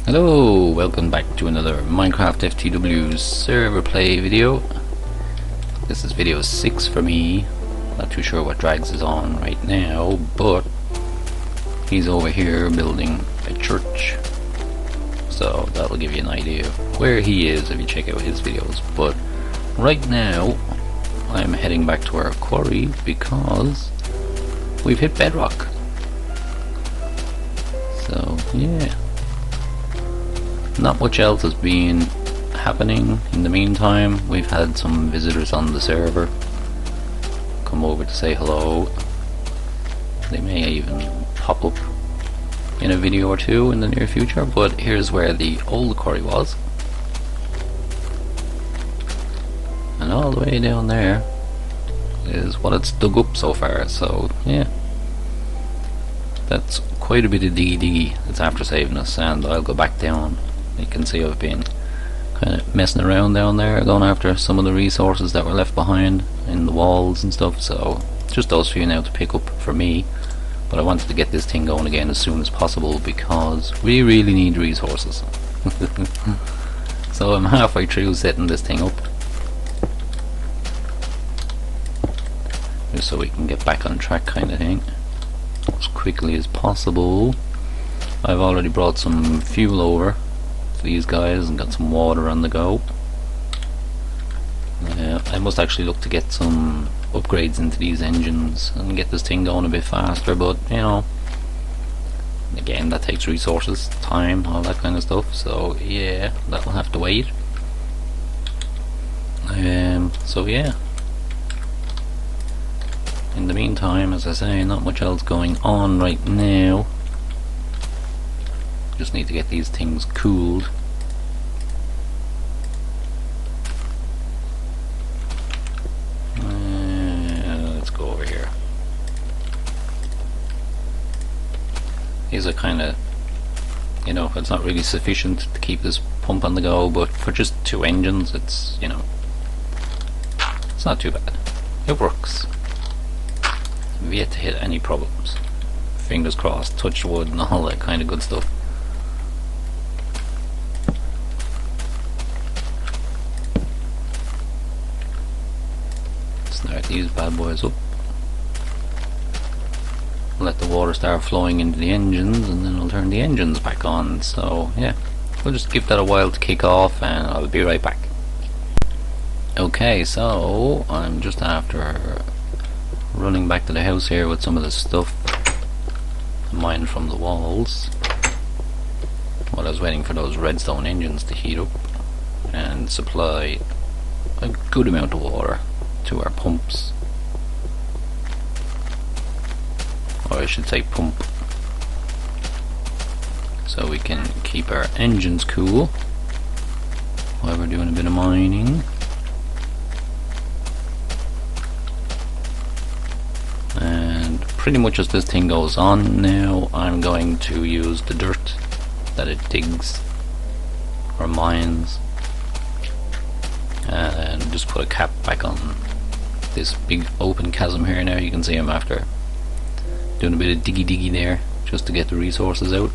Hello, welcome back to another MineCraftFTW server play video. This is video 6 for me. Not too sure what Drags is on right now, but he's over here building a church. So that'll give you an idea of where he is if you check out his videos. But right now, I'm heading back to our quarry because we've hit bedrock. So yeah. Not much else has been happening in the meantime. We've had some visitors on the server come over to say hello. They may even pop up in a video or two in the near future, but here's where the old quarry was. And all the way down there is what it's dug up so far, so yeah. That's quite a bit of diggy that's after saving us, and I'll go back down. You can see I've been kind of messing around down there, going after some of the resources that were left behind in the walls and stuff, so just those few now to pick up for me. But I wanted to get this thing going again as soon as possible because we really need resources. So I'm halfway through setting this thing up, just so we can get back on track kind of thing as quickly as possible. I've already brought some fuel over to these guys and got some water on the go. I must actually look to get some upgrades into these engines and get this thing going a bit faster, but you know, again, that takes resources, time, all that kind of stuff, so yeah, that'll have to wait. So yeah, in the meantime, as I say, not much else going on right now. Just need to get these things cooled. Let's go over here. These are kind of, you know, it's not really sufficient to keep this pump on the go, but for just 2 engines, it's, you know, it's not too bad. It works. We've yet to hit any problems. Fingers crossed, touch wood, and all that kind of good stuff. Start these bad boys up. Let the water start flowing into the engines, and then I'll turn the engines back on. So yeah, we'll just give that a while to kick off, and I'll be right back. Okay, so I'm just after running back to the house here with some of the stuff mined from the walls while I was waiting for those redstone engines to heat up and supply a good amount of water to our pumps, or I should say pump, so we can keep our engines cool while we're doing a bit of mining. And pretty much as this thing goes on now, I'm going to use the dirt that it digs or mines and just put a cap back on this big open chasm here. Now you can see I'm after doing a bit of diggy there just to get the resources out.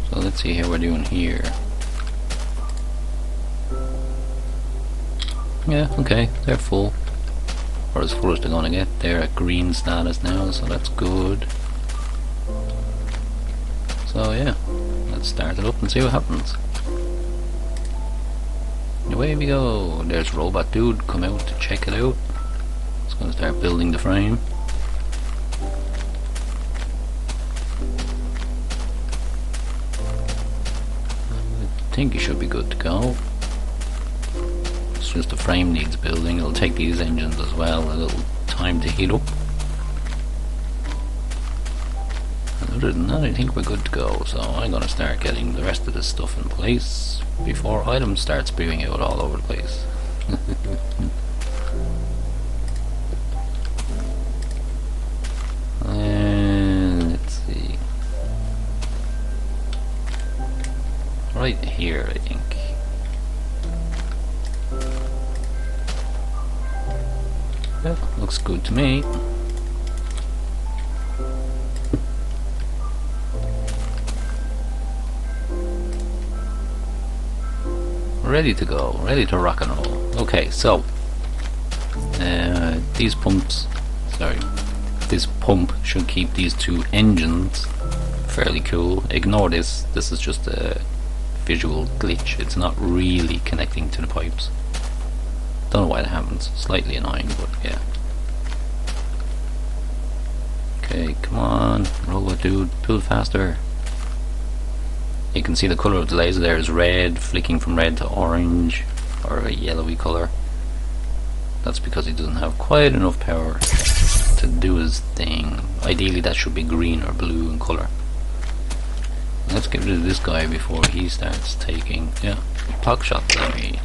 So let's see how we're doing here. Yeah, okay, they're full, or as full as they're gonna get. They're at green status now, so that's good. So yeah, let's start it up and see what happens. Away we go. There's Robot Dude come out to check it out. It's gonna start building the frame. I think he should be good to go. It's just the frame needs building. It'll take these engines as well a little time to heat up. And other than that, I think we're good to go. So I'm gonna start getting the rest of this stuff in place before items start spewing out all over the place. And let's see. Right here, I think. Yeah, looks good to me. ready to go, ready to rock and roll. Okay, so these pumps, sorry, this pump should keep these two engines fairly cool. Ignore this, this is just a visual glitch, it's not really connecting to the pipes. Don't know why that happens, slightly annoying, but yeah. Okay, come on, robot dude, pull faster. You can see the colour of the laser there is red, flicking from red to orange, or a yellowy colour. That's because he doesn't have quite enough power to do his thing. Ideally that should be green or blue in colour. Let's get rid of this guy before he starts taking, yeah, clock shots at me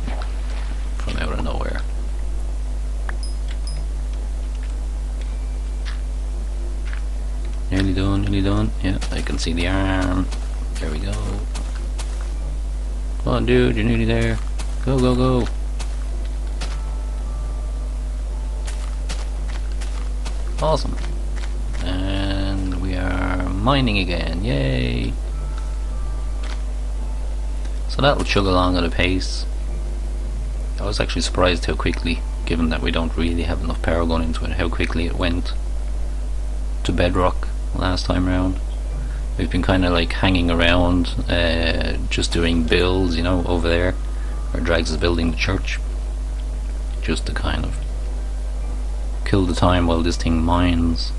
from out of nowhere. Nearly done, yeah, I can see the arm. There we go. Come on dude, you're nearly there. Go, go, go. Awesome. And we are mining again, yay. So that will chug along at a pace. I was actually surprised how quickly, given that we don't really have enough power going into it, how quickly it went to bedrock last time round. We've been kind of like hanging around, just doing builds, you know, over there where Drags is building the church, just to kind of kill the time while this thing mines,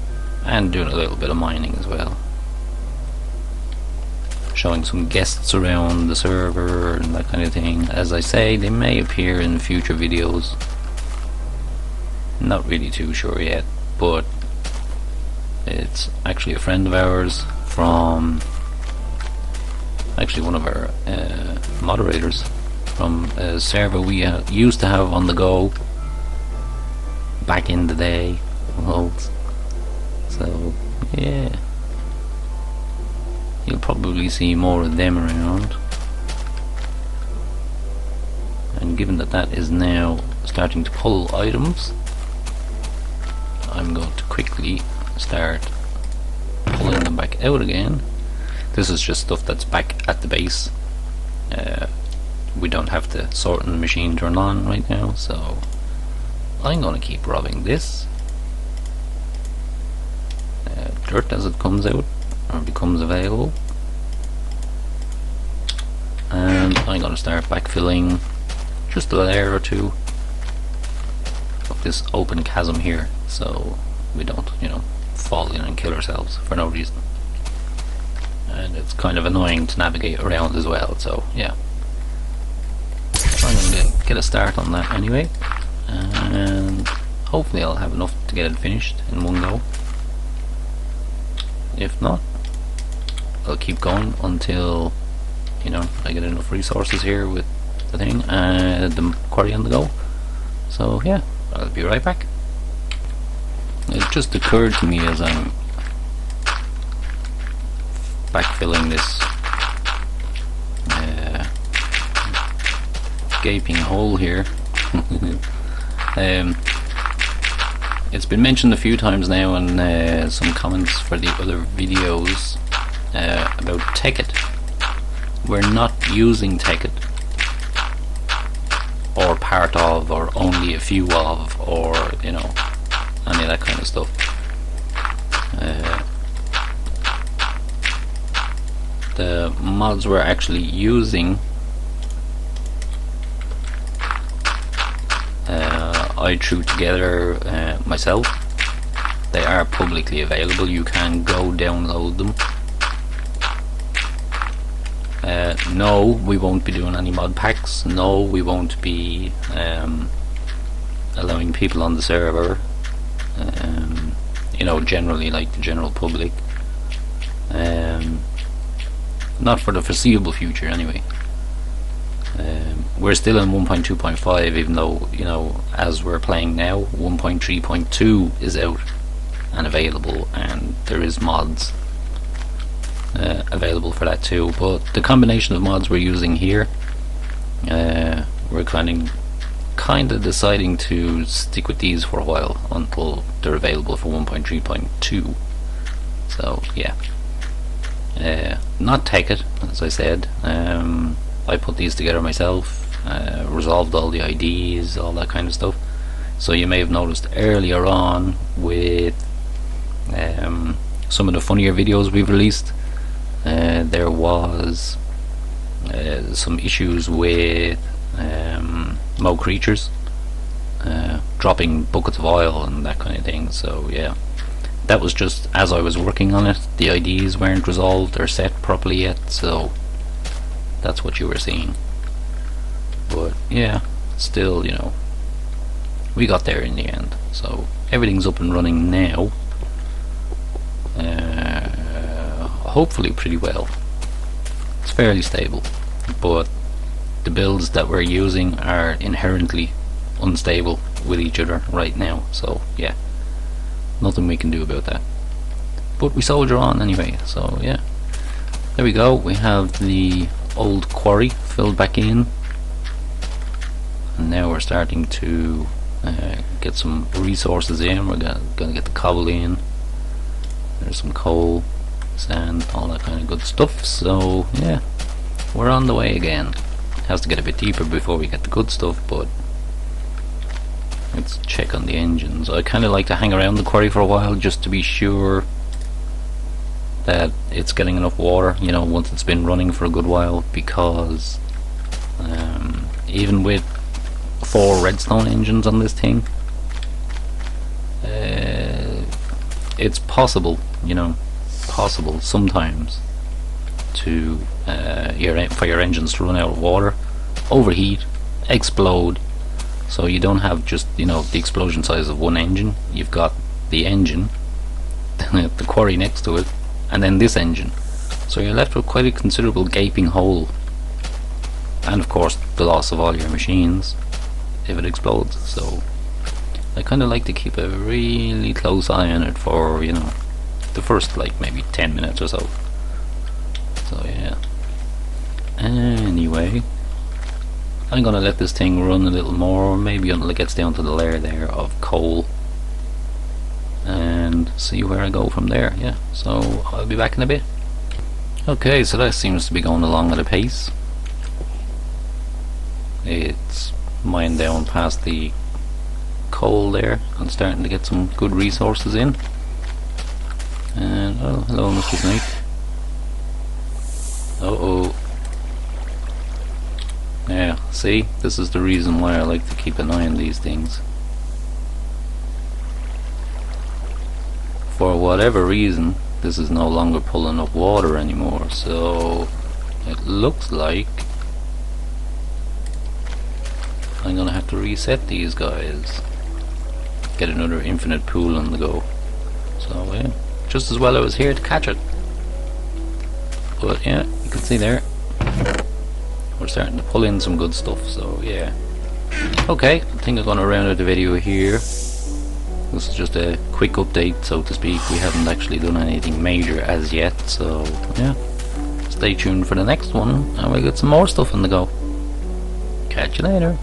and doing a little bit of mining as well. Showing some guests around the server and that kind of thing. As I say, they may appear in future videos. Not really too sure yet, but it's actually a friend of ours from, actually one of our moderators from a server we used to have on the go back in the day. So yeah, you'll probably see more of them around. And given that that is now starting to pull items, I'm going to quickly start pulling them back out again. This is just stuff that's back at the base. We don't have the sorting machine turned on right now, so I'm going to keep robbing this dirt as it comes out or becomes available, and I'm going to start backfilling just a layer or two of this open chasm here, so we don't, you know, fall in and kill ourselves for no reason. And it's kind of annoying to navigate around as well, so yeah. I'm going to get a start on that anyway, and hopefully I'll have enough to get it finished in one go. If not, I'll keep going until, you know, I get enough resources here with the thing, the quarry on the go. So yeah, I'll be right back. It just occurred to me as I'm backfilling this gaping hole here. It's been mentioned a few times now in some comments for the other videos about Tekkit. We're not using Tekkit, or part of, or only a few of, or, you know, any of that kind of stuff. The mods we're actually using, I threw together myself. They are publicly available, you can go download them. No, we won't be doing any mod packs. No, we won't be allowing people on the server, you know, generally, like the general public. Not for the foreseeable future anyway. We're still in 1.2.5, even though, you know, as we're playing now, 1.3.2 is out and available, and there is mods available for that too. But the combination of mods we're using here, we're kind of deciding to stick with these for a while until they're available for 1.3.2. So yeah, not Tekkit, as I said. I put these together myself. resolved all the IDs, all that kind of stuff. So you may have noticed earlier on with some of the funnier videos we've released, there was some issues with Mo creatures dropping buckets of oil and that kind of thing. So yeah, that was just as I was working on it. The IDs weren't resolved or set properly yet, so that's what you were seeing. But yeah, still, you know, we got there in the end. So everything's up and running now. Hopefully pretty well. It's fairly stable, but the builds that we're using are inherently unstable with each other right now, so yeah, nothing we can do about that, but we soldier on anyway. So yeah, there we go. We have the old quarry filled back in, and now we're starting to get some resources in. We're gonna get the cobble in. There's some coal, sand, all that kind of good stuff. So yeah, we're on the way again. Has to get a bit deeper before we get the good stuff, but let's check on the engines. I kind of like to hang around the quarry for a while just to be sure that it's getting enough water, you know, once it's been running for a good while, because even with 4 redstone engines on this thing, it's possible, you know, possible sometimes to for your engines to run out of water, overheat, explode. So you don't have just, you know, the explosion size of one engine. You've got the engine, the quarry next to it, and then this engine. So you're left with quite a considerable gaping hole, and of course the loss of all your machines if it explodes. So I kind of like to keep a really close eye on it for, you know, the first like maybe 10 minutes or so. So yeah, anyway, I'm gonna let this thing run a little more, maybe until it gets down to the layer there of coal, and see where I go from there. Yeah, so I'll be back in a bit. Okay, so that seems to be going along at a pace. It's mined down past the coal there and starting to get some good resources in. And oh, hello Mr. Snake. Uh-oh. Yeah, see, this is the reason why I like to keep an eye on these things. For whatever reason, this is no longer pulling up water anymore, so it looks like I'm gonna have to reset these guys. Get another infinite pool on the go. So yeah, just as well I was here to catch it. But yeah, you can see there, we're starting to pull in some good stuff, so yeah. Okay, I think I'm gonna round out the video here. This is just a quick update, so to speak. We haven't actually done anything major as yet, so yeah. Stay tuned for the next one, and we'll get some more stuff on the go. Catch you later.